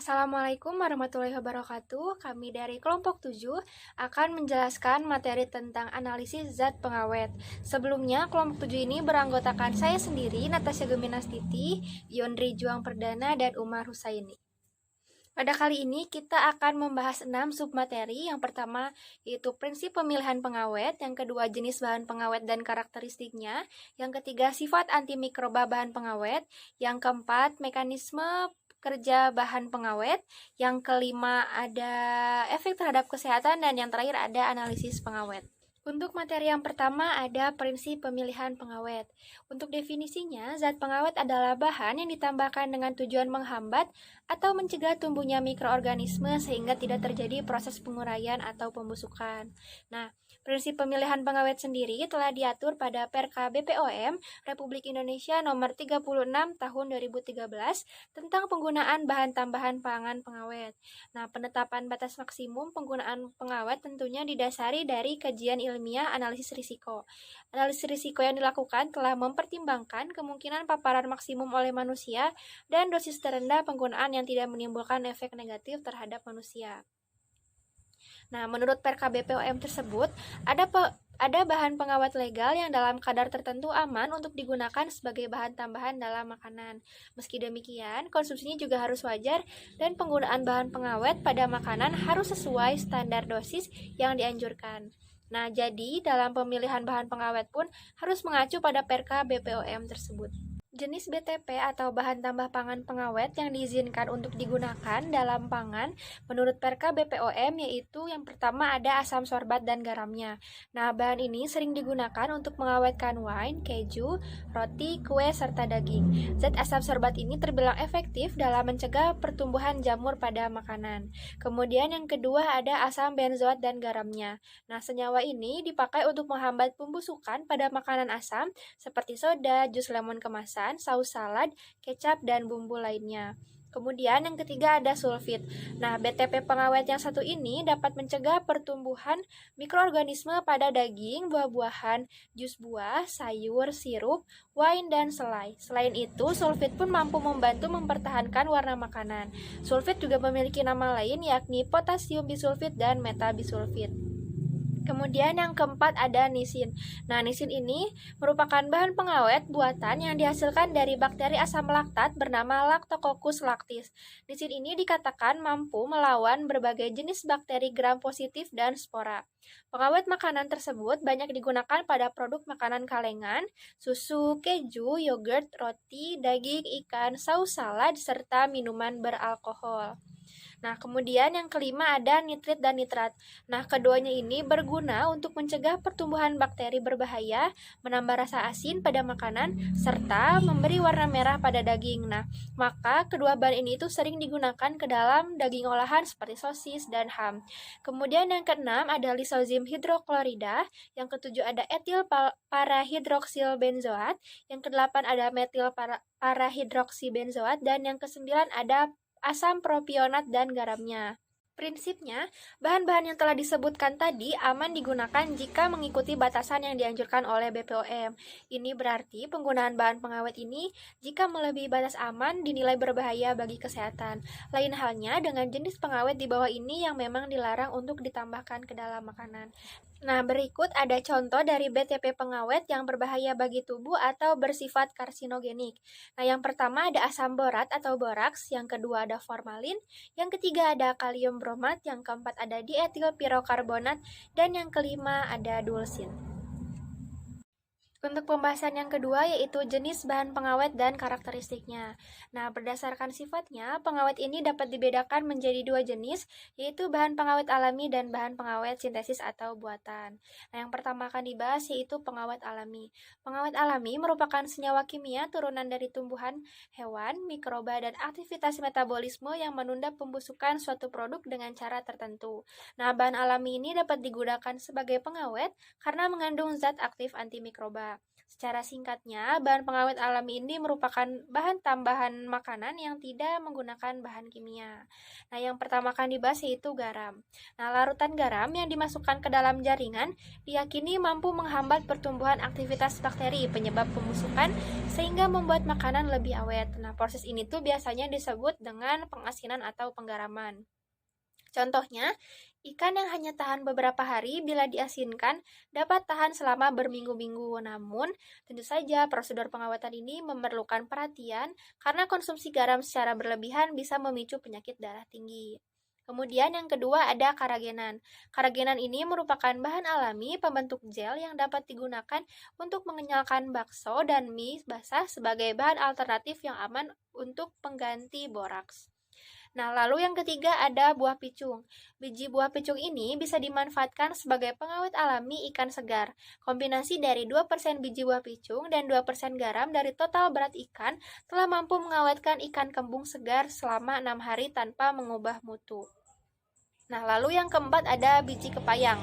Assalamualaikum warahmatullahi wabarakatuh. Kami dari kelompok 7 akan menjelaskan materi tentang analisis zat pengawet. Sebelumnya, kelompok 7 ini beranggotakan saya sendiri, Natasha Geminastiti, Yondri Juang Perdana, dan Umar Husaini. Pada kali ini kita akan membahas 6 submateri. Yang pertama yaitu prinsip pemilihan pengawet, yang kedua jenis bahan pengawet dan karakteristiknya, yang ketiga sifat antimikroba bahan pengawet, yang keempat mekanisme kerja bahan pengawet, yang kelima ada efek terhadap kesehatan, dan yang terakhir ada analisis pengawet. Untuk materi yang pertama ada prinsip pemilihan pengawet. Untuk definisinya, zat pengawet adalah bahan yang ditambahkan dengan tujuan menghambat atau mencegah tumbuhnya mikroorganisme sehingga tidak terjadi proses penguraian atau pembusukan. Nah, prinsip pemilihan pengawet sendiri telah diatur pada Perka BPOM Republik Indonesia nomor 36 tahun 2013 tentang penggunaan bahan tambahan pangan pengawet. Nah, penetapan batas maksimum penggunaan pengawet tentunya didasari dari kajian ilmiah analisis risiko. Analisis risiko yang dilakukan telah mempertimbangkan kemungkinan paparan maksimum oleh manusia dan dosis terendah penggunaan yang tidak menimbulkan efek negatif terhadap manusia. Nah, menurut Perka BPOM tersebut, ada bahan pengawet legal yang dalam kadar tertentu aman untuk digunakan sebagai bahan tambahan dalam makanan. Meski demikian, konsumsinya juga harus wajar dan penggunaan bahan pengawet pada makanan harus sesuai standar dosis yang dianjurkan. Nah, jadi dalam pemilihan bahan pengawet pun harus mengacu pada Perka BPOM tersebut. Jenis BTP atau bahan tambah pangan pengawet yang diizinkan untuk digunakan dalam pangan menurut Perka BPOM yaitu yang pertama ada asam sorbat dan garamnya. Nah, bahan ini sering digunakan untuk mengawetkan wine, keju, roti, kue, serta daging. Zat asam sorbat ini terbilang efektif dalam mencegah pertumbuhan jamur pada makanan. Kemudian yang kedua ada asam benzoat dan garamnya. Nah, senyawa ini dipakai untuk menghambat pembusukan pada makanan asam seperti soda, jus lemon kemasan, saus salad, kecap, dan bumbu lainnya. Kemudian yang ketiga ada sulfit. Nah, BTP pengawet yang satu ini dapat mencegah pertumbuhan mikroorganisme pada daging, buah-buahan, jus buah, sayur, sirup, wine, dan selai. Selain itu, sulfit pun mampu membantu mempertahankan warna makanan. Sulfit juga memiliki nama lain yakni potasium bisulfit dan metabisulfit. Kemudian yang keempat ada nisin. Nah, nisin ini merupakan bahan pengawet buatan yang dihasilkan dari bakteri asam laktat bernama Lactococcus lactis. Nisin ini dikatakan mampu melawan berbagai jenis bakteri gram positif dan spora. Pengawet makanan tersebut banyak digunakan pada produk makanan kalengan, susu, keju, yogurt, roti, daging, ikan, saus salad, serta minuman beralkohol. Nah, kemudian yang kelima ada nitrit dan nitrat. Nah, keduanya ini berguna untuk mencegah pertumbuhan bakteri berbahaya, menambah rasa asin pada makanan, serta memberi warna merah pada daging. Nah, maka kedua bahan ini itu sering digunakan ke dalam daging olahan seperti sosis dan ham. Kemudian yang keenam ada lisozim hidroklorida, yang ketujuh ada etil parahidroksil benzoat, yang kedelapan ada metil parahidroksibenzoat, dan yang kesembilan ada asam propionat dan garamnya. Prinsipnya, bahan-bahan yang telah disebutkan tadi aman digunakan jika mengikuti batasan yang dianjurkan oleh BPOM. Ini berarti penggunaan bahan pengawet ini jika melebihi batas aman dinilai berbahaya bagi kesehatan. Lain halnya dengan jenis pengawet di bawah ini yang memang dilarang untuk ditambahkan ke dalam makanan. Nah, berikut ada contoh dari BTP pengawet yang berbahaya bagi tubuh atau bersifat karsinogenik. Nah, yang pertama ada asam borat atau boraks, yang kedua ada formalin, yang ketiga ada kalium bromat, yang keempat ada dietil pirokarbonat, dan yang kelima ada dulsin. Untuk pembahasan yang kedua yaitu jenis bahan pengawet dan karakteristiknya. Nah, berdasarkan sifatnya, pengawet ini dapat dibedakan menjadi dua jenis, yaitu bahan pengawet alami dan bahan pengawet sintesis atau buatan. Nah, yang pertama akan dibahas yaitu pengawet alami. Pengawet alami merupakan senyawa kimia turunan dari tumbuhan, hewan, mikroba, dan aktivitas metabolisme yang menunda pembusukan suatu produk dengan cara tertentu. Nah, bahan alami ini dapat digunakan sebagai pengawet karena mengandung zat aktif antimikroba. Secara singkatnya, bahan pengawet alami ini merupakan bahan tambahan makanan yang tidak menggunakan bahan kimia. Nah, yang pertama akan dibahas yaitu garam. Nah, larutan garam yang dimasukkan ke dalam jaringan diyakini mampu menghambat pertumbuhan aktivitas bakteri penyebab pembusukan sehingga membuat makanan lebih awet. Nah, proses ini tuh biasanya disebut dengan pengasinan atau penggaraman. Contohnya, ikan yang hanya tahan beberapa hari bila diasinkan dapat tahan selama berminggu-minggu. Namun, tentu saja prosedur pengawetan ini memerlukan perhatian karena konsumsi garam secara berlebihan bisa memicu penyakit darah tinggi. Kemudian yang kedua ada karagenan. Karagenan ini merupakan bahan alami pembentuk gel yang dapat digunakan untuk mengenyalkan bakso dan mie basah sebagai bahan alternatif yang aman untuk pengganti boraks. Nah, lalu yang ketiga ada buah picung. Biji buah picung ini bisa dimanfaatkan sebagai pengawet alami ikan segar. Kombinasi dari 2% biji buah picung dan 2% garam dari total berat ikan telah mampu mengawetkan ikan kembung segar selama 6 hari tanpa mengubah mutu. Nah, lalu yang keempat ada biji kepayang.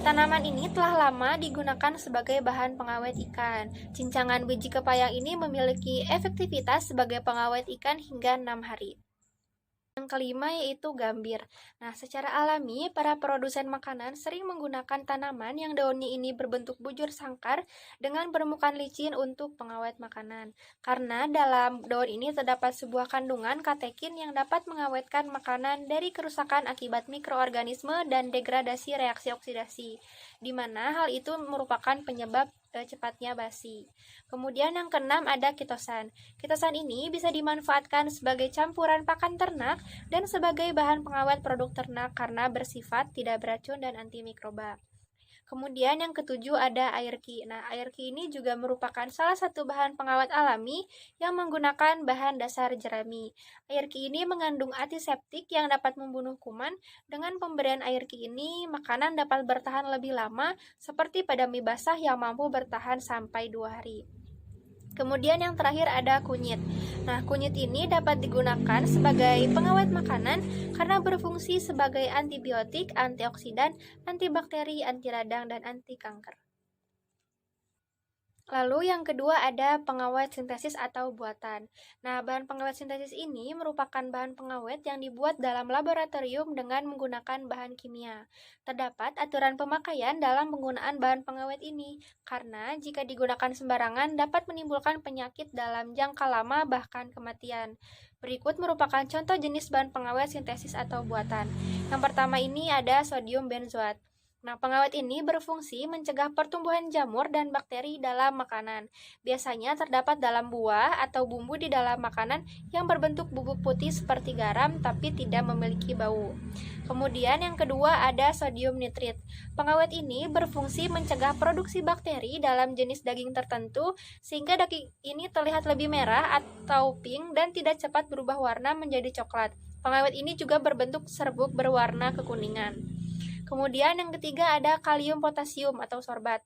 Tanaman ini telah lama digunakan sebagai bahan pengawet ikan. Cincangan biji kepayang ini memiliki efektivitas sebagai pengawet ikan hingga 6 hari. Yang kelima yaitu gambir. Nah, secara alami, para produsen makanan sering menggunakan tanaman yang daunnya ini berbentuk bujur sangkar dengan permukaan licin untuk pengawet makanan. Karena dalam daun ini terdapat sebuah kandungan katekin yang dapat mengawetkan makanan dari kerusakan akibat mikroorganisme dan degradasi reaksi oksidasi, di mana hal itu merupakan penyebab cepatnya basi. Kemudian yang keenam ada kitosan. Kitosan ini bisa dimanfaatkan sebagai campuran pakan ternak dan sebagai bahan pengawet produk ternak karena bersifat tidak beracun dan antimikroba. Kemudian yang ketujuh ada air ki. Nah, air ki ini juga merupakan salah satu bahan pengawet alami yang menggunakan bahan dasar jerami. Air ki ini mengandung antiseptik yang dapat membunuh kuman. Dengan pemberian air ki ini, makanan dapat bertahan lebih lama seperti pada mie basah yang mampu bertahan sampai 2 hari. Kemudian yang terakhir ada kunyit. Nah, kunyit ini dapat digunakan sebagai pengawet makanan karena berfungsi sebagai antibiotik, antioksidan, antibakteri, anti radang, dan anti kanker. Lalu yang kedua ada pengawet sintesis atau buatan. Nah, bahan pengawet sintesis ini merupakan bahan pengawet yang dibuat dalam laboratorium dengan menggunakan bahan kimia. Terdapat aturan pemakaian dalam penggunaan bahan pengawet ini, karena jika digunakan sembarangan dapat menimbulkan penyakit dalam jangka lama bahkan kematian. Berikut merupakan contoh jenis bahan pengawet sintesis atau buatan. Yang pertama ini ada sodium benzoat. Nah, pengawet ini berfungsi mencegah pertumbuhan jamur dan bakteri dalam makanan. Biasanya terdapat dalam buah atau bumbu di dalam makanan yang berbentuk bubuk putih seperti garam tapi tidak memiliki bau. Kemudian yang kedua ada sodium nitrit. Pengawet ini berfungsi mencegah produksi bakteri dalam jenis daging tertentu sehingga daging ini terlihat lebih merah atau pink dan tidak cepat berubah warna menjadi coklat. Pengawet ini juga berbentuk serbuk berwarna kekuningan. Kemudian yang ketiga ada kalium potasium atau sorbat.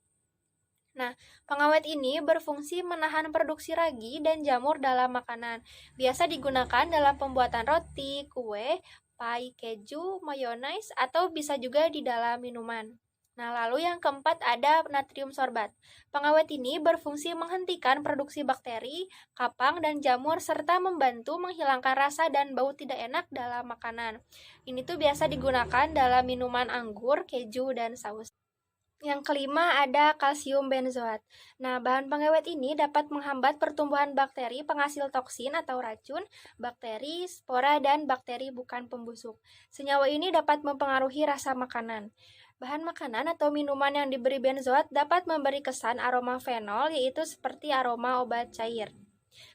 Nah, pengawet ini berfungsi menahan produksi ragi dan jamur dalam makanan. Biasa digunakan dalam pembuatan roti, kue, pie, keju, mayonaise, atau bisa juga di dalam minuman. Nah, lalu yang keempat ada natrium sorbat. Pengawet ini berfungsi menghentikan produksi bakteri, kapang, dan jamur serta membantu menghilangkan rasa dan bau tidak enak dalam makanan. Ini tuh biasa digunakan dalam minuman anggur, keju, dan saus. Yang kelima ada kalsium benzoat. Nah, bahan pengawet ini dapat menghambat pertumbuhan bakteri penghasil toksin atau racun, bakteri, spora, dan bakteri bukan pembusuk. Senyawa ini dapat mempengaruhi rasa makanan. Bahan makanan atau minuman yang diberi benzoat dapat memberi kesan aroma fenol, yaitu seperti aroma obat cair.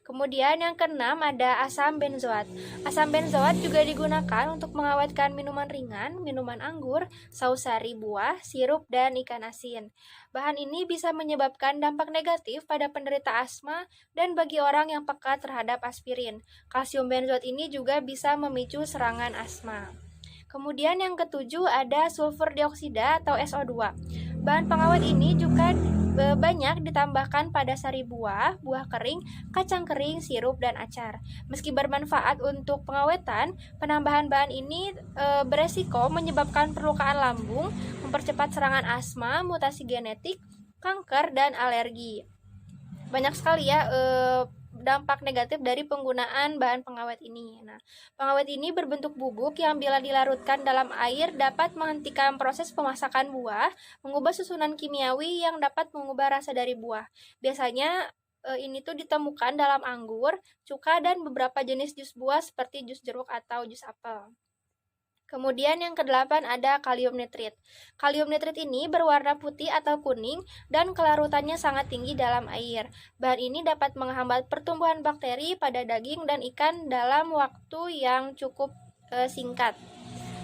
Kemudian yang keenam ada asam benzoat. Asam benzoat juga digunakan untuk mengawetkan minuman ringan, minuman anggur, saus sari buah, sirup, dan ikan asin. Bahan ini bisa menyebabkan dampak negatif pada penderita asma dan bagi orang yang peka terhadap aspirin. Kalsium benzoat ini juga bisa memicu serangan asma. Kemudian yang ketujuh ada sulfur dioksida atau SO2. Bahan pengawet ini juga banyak ditambahkan pada sari buah, buah kering, kacang kering, sirup, dan acar. Meski bermanfaat untuk pengawetan, penambahan bahan ini beresiko menyebabkan perlukaan lambung, mempercepat serangan asma, mutasi genetik, kanker, dan alergi. Banyak sekali ya dampak negatif dari penggunaan bahan pengawet ini. Nah, pengawet ini berbentuk bubuk yang bila dilarutkan dalam air dapat menghentikan proses pemasakan buah, mengubah susunan kimiawi yang dapat mengubah rasa dari buah. Biasanya ini tuh ditemukan dalam anggur, cuka, dan beberapa jenis jus buah seperti jus jeruk atau jus apel. Kemudian yang kedelapan ada kalium nitrit. Kalium nitrit ini berwarna putih atau kuning dan kelarutannya sangat tinggi dalam air. Bahan ini dapat menghambat pertumbuhan bakteri pada daging dan ikan dalam waktu yang cukup singkat.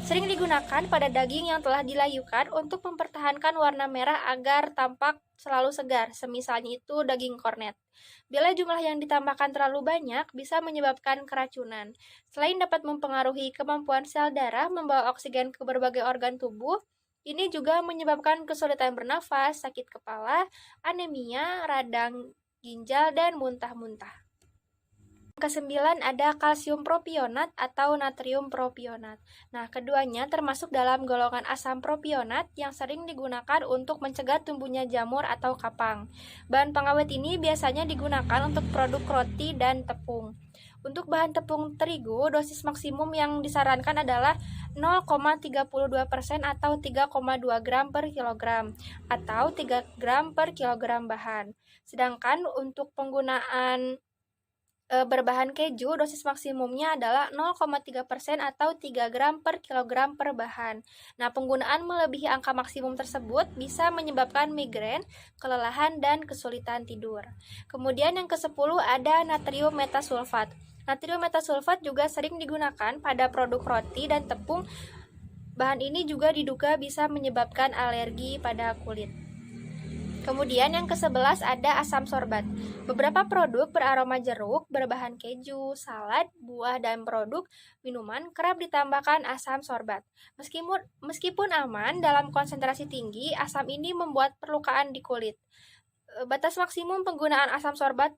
Sering digunakan pada daging yang telah dilayukan untuk mempertahankan warna merah agar tampak selalu segar, semisalnya itu daging kornet. Bila jumlah yang ditambahkan terlalu banyak, bisa menyebabkan keracunan. Selain dapat mempengaruhi kemampuan sel darah membawa oksigen ke berbagai organ tubuh, ini juga menyebabkan kesulitan bernafas, sakit kepala, anemia, radang ginjal, dan muntah-muntah. Kesembilan ada kalsium propionat atau natrium propionat. Nah, keduanya termasuk dalam golongan asam propionat yang sering digunakan untuk mencegah tumbuhnya jamur atau kapang. Bahan pengawet ini biasanya digunakan untuk produk roti dan tepung. Untuk bahan tepung terigu, dosis maksimum yang disarankan adalah 0,32% atau 3,2 gram per kilogram atau 3 gram per kilogram bahan. Sedangkan untuk penggunaan berbahan keju, dosis maksimumnya adalah 0,3% atau 3 gram per kilogram per bahan. Nah, penggunaan melebihi angka maksimum tersebut bisa menyebabkan migrain, kelelahan, dan kesulitan tidur. Kemudian yang ke-10 ada natrium metasulfat. Natrium metasulfat juga sering digunakan pada produk roti dan tepung. Bahan ini juga diduga bisa menyebabkan alergi pada kulit. Kemudian yang ke-11 ada asam sorbat. Beberapa produk beraroma jeruk, berbahan keju, salad, buah, dan produk minuman kerap ditambahkan asam sorbat. Meskipun aman dalam konsentrasi tinggi, asam ini membuat perlukaan di kulit. Batas maksimum penggunaan asam sorbat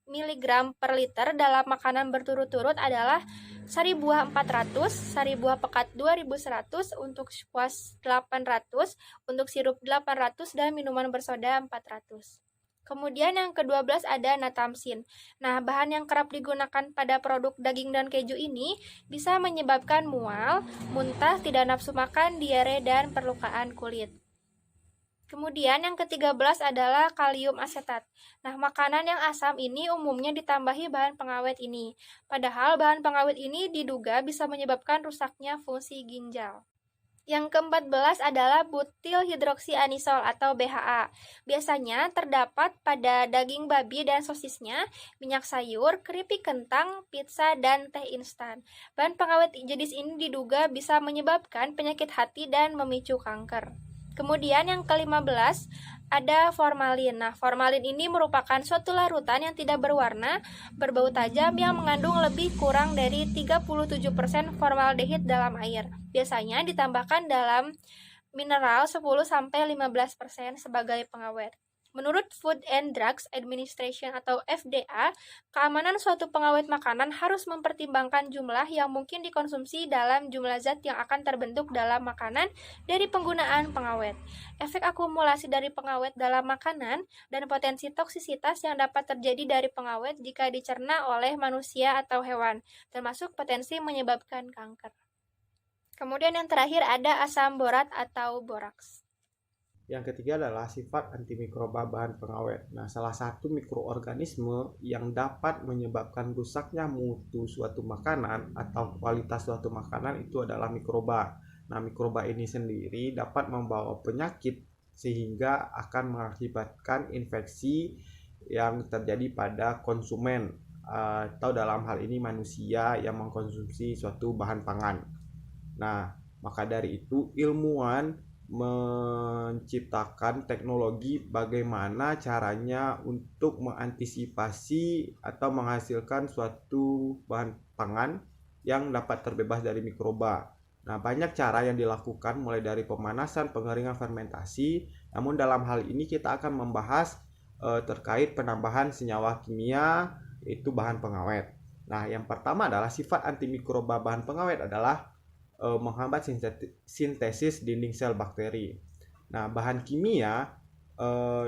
miligram per liter dalam makanan berturut-turut adalah sari buah 400, sari buah pekat 2100, untuk squash 800, untuk sirup 800, dan minuman bersoda 400. Kemudian yang ke-12 ada natamsin. Nah, bahan yang kerap digunakan pada produk daging dan keju ini bisa menyebabkan mual, muntah, tidak nafsu makan, diare, dan perlukaan kulit. Kemudian yang ke-13 adalah kalium asetat. Nah, makanan yang asam ini umumnya ditambahi bahan pengawet ini. Padahal bahan pengawet ini diduga bisa menyebabkan rusaknya fungsi ginjal. Yang ke-14 adalah butil hidroksianisol atau BHA. Biasanya terdapat pada daging babi dan sosisnya, minyak sayur, keripik kentang, pizza, dan teh instan. Bahan pengawet jenis ini diduga bisa menyebabkan penyakit hati dan memicu kanker. Kemudian yang ke-15 ada formalin. Nah, formalin ini merupakan suatu larutan yang tidak berwarna, berbau tajam yang mengandung lebih kurang dari 37% formaldehid dalam air. Biasanya ditambahkan dalam mineral 10-15% sebagai pengawet. Menurut Food and Drugs Administration atau FDA, keamanan suatu pengawet makanan harus mempertimbangkan jumlah yang mungkin dikonsumsi dalam jumlah zat yang akan terbentuk dalam makanan dari penggunaan pengawet. Efek akumulasi dari pengawet dalam makanan dan potensi toksisitas yang dapat terjadi dari pengawet jika dicerna oleh manusia atau hewan, termasuk potensi menyebabkan kanker. Kemudian yang terakhir ada asam borat atau boraks. Yang ketiga adalah sifat antimikroba bahan pengawet. Nah, salah satu mikroorganisme yang dapat menyebabkan rusaknya mutu suatu makanan atau kualitas suatu makanan itu adalah mikroba. Nah, mikroba ini sendiri dapat membawa penyakit sehingga akan mengakibatkan infeksi yang terjadi pada konsumen atau dalam hal ini manusia yang mengkonsumsi suatu bahan pangan. Nah, maka dari itu ilmuwan menciptakan teknologi bagaimana caranya untuk mengantisipasi atau menghasilkan suatu bahan pangan yang dapat terbebas dari mikroba. Nah, banyak cara yang dilakukan mulai dari pemanasan, pengeringan, fermentasi. Namun dalam hal ini kita akan membahas terkait penambahan senyawa kimia yaitu bahan pengawet. Nah, yang pertama adalah sifat antimikroba bahan pengawet adalah menghambat sintesis dinding sel bakteri. Nah, bahan kimia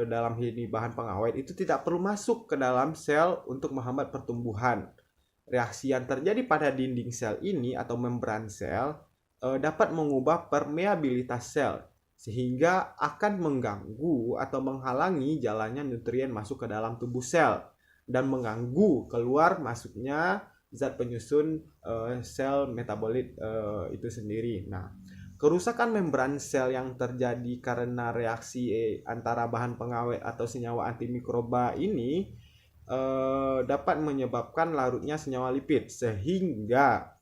dalam ini bahan pengawet itu tidak perlu masuk ke dalam sel untuk menghambat pertumbuhan. Reaksi yang terjadi pada dinding sel ini atau membran sel dapat mengubah permeabilitas sel sehingga akan mengganggu atau menghalangi jalannya nutrien masuk ke dalam tubuh sel dan mengganggu keluar masuknya zat penyusun sel metabolit itu sendiri. Nah, kerusakan membran sel yang terjadi karena reaksi antara bahan pengawet atau senyawa antimikroba ini dapat menyebabkan larutnya senyawa lipid sehingga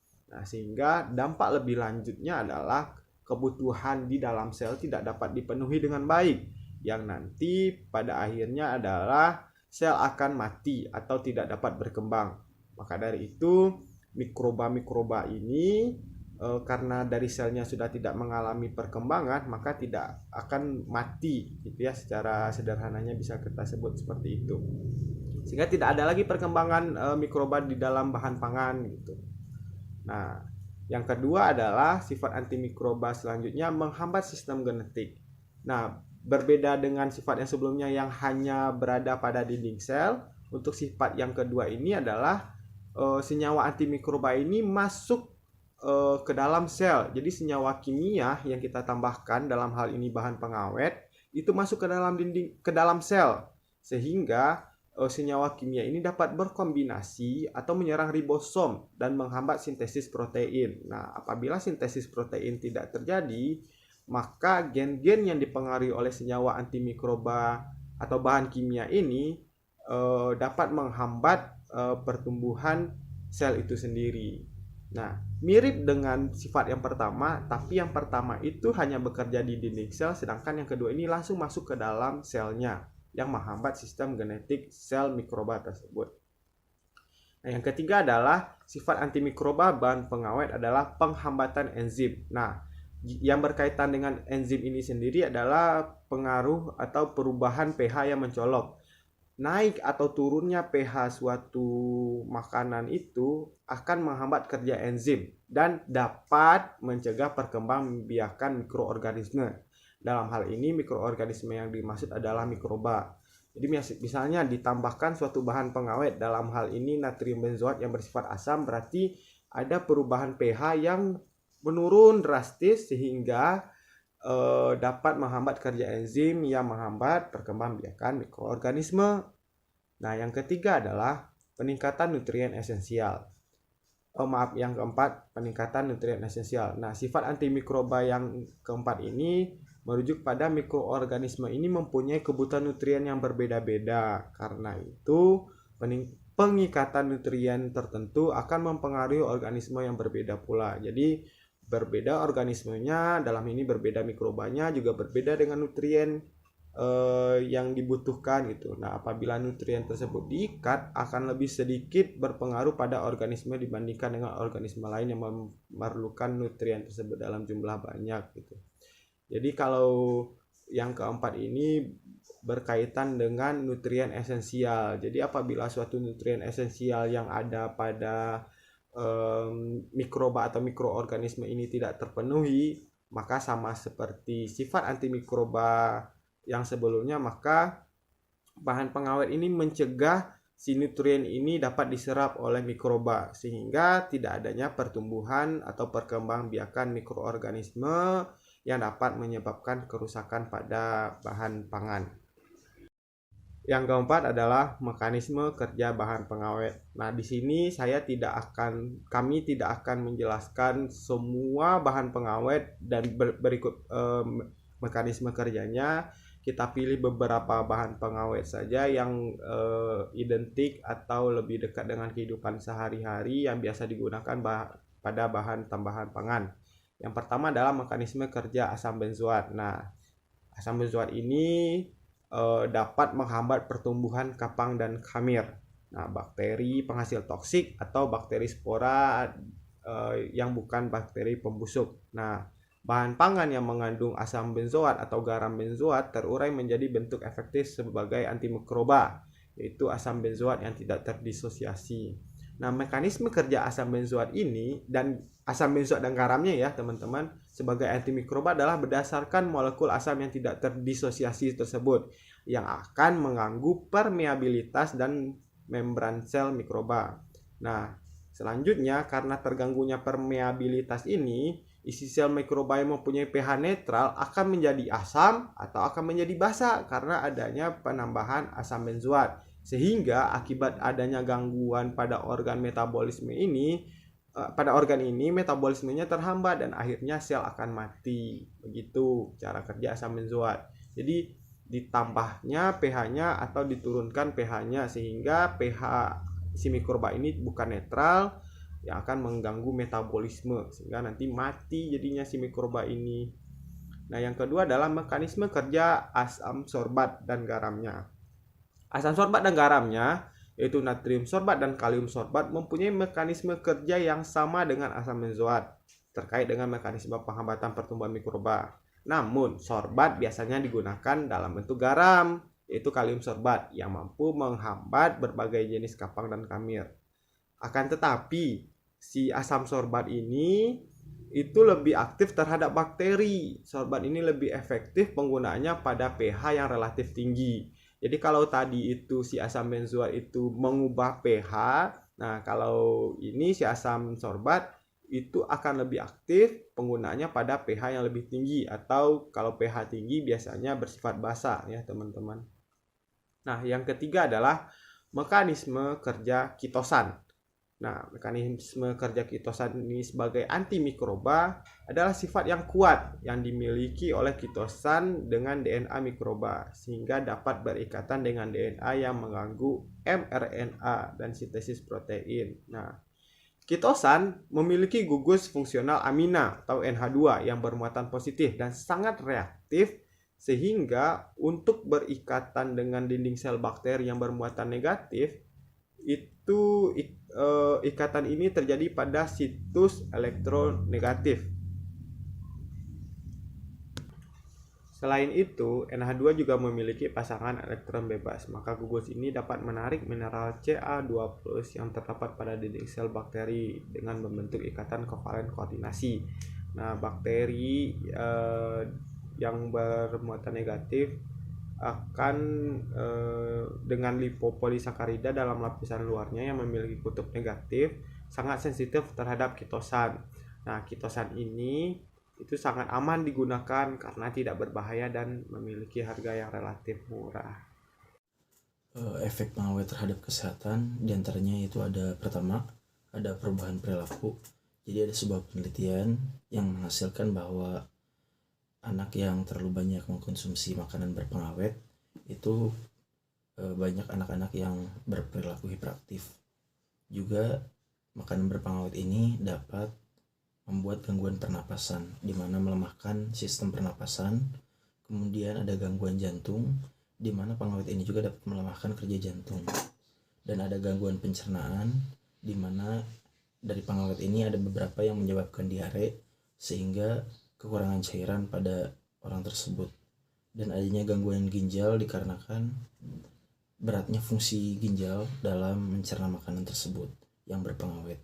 dampak lebih lanjutnya adalah kebutuhan di dalam sel tidak dapat dipenuhi dengan baik yang nanti pada akhirnya adalah sel akan mati atau tidak dapat berkembang. Maka dari itu mikroba-mikroba ini karena dari selnya sudah tidak mengalami perkembangan maka tidak akan mati gitu ya, secara sederhananya bisa kita sebut seperti itu. Sehingga tidak ada lagi perkembangan mikroba di dalam bahan pangan gitu. Nah, yang kedua adalah sifat antimikroba selanjutnya menghambat sistem genetik. Nah, berbeda dengan sifat yang sebelumnya yang hanya berada pada dinding sel, untuk sifat yang kedua ini adalah senyawa antimikroba ini masuk ke dalam sel. Jadi senyawa kimia yang kita tambahkan dalam hal ini bahan pengawet itu masuk ke dalam sel sehingga senyawa kimia ini dapat berkombinasi atau menyerang ribosom dan menghambat sintesis protein. Nah, apabila sintesis protein tidak terjadi, maka gen-gen yang dipengaruhi oleh senyawa antimikroba atau bahan kimia ini dapat menghambat pertumbuhan sel itu sendiri. Nah, mirip dengan sifat yang pertama, tapi yang pertama itu hanya bekerja di dinding sel, sedangkan yang kedua ini langsung masuk ke dalam selnya yang menghambat sistem genetik sel mikroba tersebut. Nah, yang ketiga adalah sifat antimikroba bahan pengawet adalah penghambatan enzim. Nah, yang berkaitan dengan enzim ini sendiri adalah pengaruh atau perubahan pH yang mencolok. Naik atau turunnya pH suatu makanan itu akan menghambat kerja enzim dan dapat mencegah perkembangbiakan mikroorganisme. Dalam hal ini mikroorganisme yang dimaksud adalah mikroba. Jadi misalnya ditambahkan suatu bahan pengawet, dalam hal ini natrium benzoat yang bersifat asam, berarti ada perubahan pH yang menurun drastis sehingga dapat menghambat kerja enzim yang menghambat perkembangbiakan mikroorganisme. Nah, yang ketiga adalah peningkatan nutrien esensial. Yang keempat, peningkatan nutrien esensial. Nah, sifat antimikroba yang keempat ini merujuk pada mikroorganisme ini mempunyai kebutuhan nutrien yang berbeda-beda. Karena itu, pengikatan nutrien tertentu akan mempengaruhi organisme yang berbeda pula. Jadi, berbeda organismenya, dalam ini berbeda mikrobanya, juga berbeda dengan nutrien yang dibutuhkan gitu. Nah, apabila nutrien tersebut diikat, akan lebih sedikit berpengaruh pada organisme dibandingkan dengan organisme lain yang memerlukan nutrien tersebut dalam jumlah banyak gitu. Jadi kalau yang keempat ini berkaitan dengan nutrien esensial. Jadi apabila suatu nutrien esensial yang ada pada mikroba atau mikroorganisme ini tidak terpenuhi, maka sama seperti sifat antimikroba yang sebelumnya, maka bahan pengawet ini mencegah si nutrien ini dapat diserap oleh mikroba sehingga tidak adanya pertumbuhan atau perkembangbiakan mikroorganisme yang dapat menyebabkan kerusakan pada bahan pangan. Yang keempat adalah mekanisme kerja bahan pengawet. Nah, di sini kami tidak akan menjelaskan semua bahan pengawet dan berikut mekanisme kerjanya. Kita pilih beberapa bahan pengawet saja yang identik atau lebih dekat dengan kehidupan sehari-hari yang biasa digunakan pada bahan tambahan pangan. Yang pertama adalah mekanisme kerja asam benzoat. Nah, asam benzoat ini dapat menghambat pertumbuhan kapang dan khamir. Nah, bakteri penghasil toksik atau bakteri spora yang bukan bakteri pembusuk. Nah, bahan pangan yang mengandung asam benzoat atau garam benzoat terurai menjadi bentuk efektif sebagai antimikroba, yaitu asam benzoat yang tidak terdisosiasi. Nah, mekanisme kerja asam benzoat ini dan asam benzoat dan garamnya ya teman-teman sebagai antimikroba adalah berdasarkan molekul asam yang tidak terdisosiasi tersebut yang akan mengganggu permeabilitas dan membran sel mikroba. Nah, selanjutnya karena terganggunya permeabilitas ini, isi sel mikroba yang mempunyai pH netral akan menjadi asam atau akan menjadi basa karena adanya penambahan asam benzoat. Sehingga akibat adanya gangguan pada organ metabolisme ini, pada organ ini metabolismenya terhambat dan akhirnya sel akan mati. Begitu cara kerja asam benzoat. Jadi ditambahnya pH-nya atau diturunkan pH-nya sehingga pH si mikroba ini bukan netral yang akan mengganggu metabolisme sehingga nanti mati jadinya si mikroba ini. Nah, yang kedua adalah mekanisme kerja asam sorbat dan garamnya. Asam sorbat dan garamnya, yaitu natrium sorbat dan kalium sorbat, mempunyai mekanisme kerja yang sama dengan asam benzoat terkait dengan mekanisme penghambatan pertumbuhan mikroba. Namun, sorbat biasanya digunakan dalam bentuk garam, yaitu kalium sorbat yang mampu menghambat berbagai jenis kapang dan kamir. Akan tetapi, si asam sorbat ini itu lebih aktif terhadap bakteri. Sorbat ini lebih efektif penggunaannya pada pH yang relatif tinggi. Jadi kalau tadi itu si asam benzoat itu mengubah pH, nah kalau ini si asam sorbat itu akan lebih aktif penggunaannya pada pH yang lebih tinggi atau kalau pH tinggi biasanya bersifat basa ya teman-teman. Nah, yang ketiga adalah mekanisme kerja kitosan. Nah, mekanisme kerja kitosan ini sebagai antimikroba adalah sifat yang kuat yang dimiliki oleh kitosan dengan DNA mikroba sehingga dapat berikatan dengan DNA yang mengganggu mRNA dan sintesis protein. Nah, kitosan memiliki gugus fungsional amina atau NH2 yang bermuatan positif dan sangat reaktif sehingga untuk berikatan dengan dinding sel bakteri yang bermuatan negatif itu ikatan ini terjadi pada situs elektronegatif. Selain itu, NH2 juga memiliki pasangan elektron bebas, maka gugus ini dapat menarik mineral Ca2+ yang terdapat pada dinding sel bakteri dengan membentuk ikatan kovalen koordinasi. Nah, bakteri yang bermuatan negatif akan dengan lipopolisakarida dalam lapisan luarnya yang memiliki kutub negatif sangat sensitif terhadap kitosan. Nah, kitosan ini itu sangat aman digunakan karena tidak berbahaya dan memiliki harga yang relatif murah. Efek pengawet terhadap kesehatan diantaranya itu ada pertama, ada perubahan perilaku. Jadi ada sebuah penelitian yang menghasilkan bahwa anak yang terlalu banyak mengkonsumsi makanan berpengawet itu banyak anak-anak yang berperilaku hiperaktif. Juga makanan berpengawet ini dapat membuat gangguan pernapasan, di mana melemahkan sistem pernapasan. Kemudian ada gangguan jantung, di mana pengawet ini juga dapat melemahkan kerja jantung. Dan ada gangguan pencernaan, di mana dari pengawet ini ada beberapa yang menyebabkan diare sehingga kekurangan cairan pada orang tersebut. Dan adanya gangguan ginjal dikarenakan beratnya fungsi ginjal dalam mencerna makanan tersebut yang berpengawet.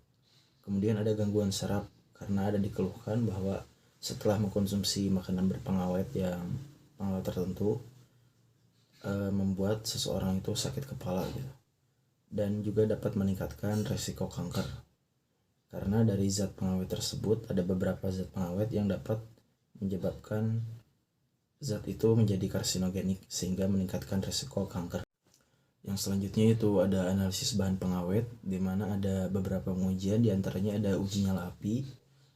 Kemudian ada gangguan saraf karena ada dikeluhkan bahwa setelah mengkonsumsi makanan berpengawet yang pengawet tertentu membuat seseorang itu sakit kepala gitu. Dan juga dapat meningkatkan resiko kanker. Karena dari zat pengawet tersebut ada beberapa zat pengawet yang dapat menyebabkan zat itu menjadi karsinogenik sehingga meningkatkan resiko kanker. Yang selanjutnya itu ada analisis bahan pengawet, di mana ada beberapa pengujian, diantaranya ada uji nyala api,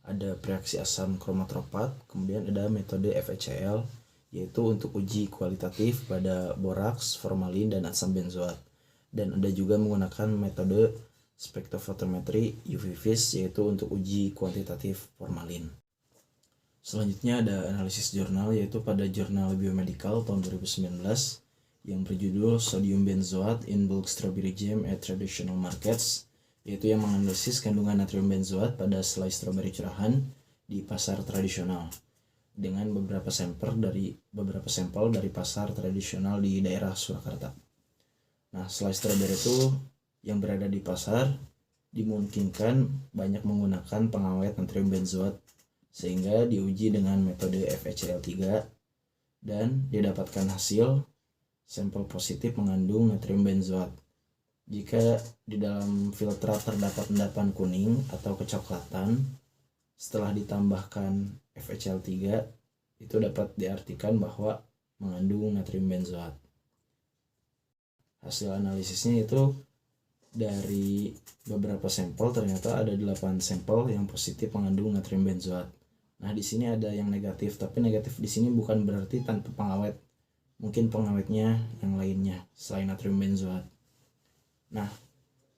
ada reaksi asam kromatropat, kemudian ada metode FECL, yaitu untuk uji kualitatif pada boraks, formalin, dan asam benzoat. Dan ada juga menggunakan metode spektrofotometri UV-Vis, yaitu untuk uji kuantitatif formalin. Selanjutnya ada analisis jurnal, yaitu pada jurnal Biomedical tahun 2019 yang berjudul Sodium Benzoate in Bulk Strawberry Jam at Traditional Markets, yaitu yang menganalisis kandungan natrium benzoat pada selai stroberi curahan di pasar tradisional dengan beberapa sampel dari pasar tradisional di daerah Surakarta. Nah, selai stroberi itu yang berada di pasar dimungkinkan banyak menggunakan pengawet natrium benzoat sehingga diuji dengan metode FeCl3 dan didapatkan hasil sampel positif mengandung natrium benzoat. Jika di dalam filtrat terdapat endapan kuning atau kecoklatan setelah ditambahkan FeCl3, itu dapat diartikan bahwa mengandung natrium benzoat. Hasil analisisnya itu dari beberapa sampel ternyata ada 8 sampel yang positif mengandung natrium benzoat. Nah, di sini ada yang negatif, tapi negatif di sini bukan berarti tanpa pengawet. Mungkin pengawetnya yang lainnya selain natrium benzoat. Nah,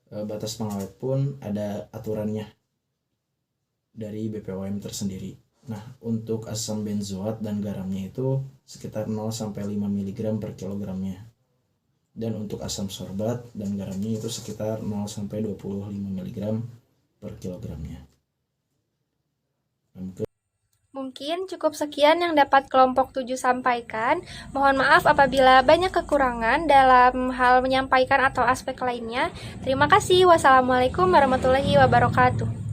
batas pengawet pun ada aturannya dari BPOM tersendiri. Nah, untuk asam benzoat dan garamnya itu sekitar 0-5 mg per kilogramnya. Dan untuk asam sorbat dan garamnya itu sekitar 0-25 mg per kilogramnya. Mungkin cukup sekian yang dapat kelompok 7 sampaikan. Mohon maaf apabila banyak kekurangan dalam hal menyampaikan atau aspek lainnya. Terima kasih. Wassalamualaikum warahmatullahi wabarakatuh.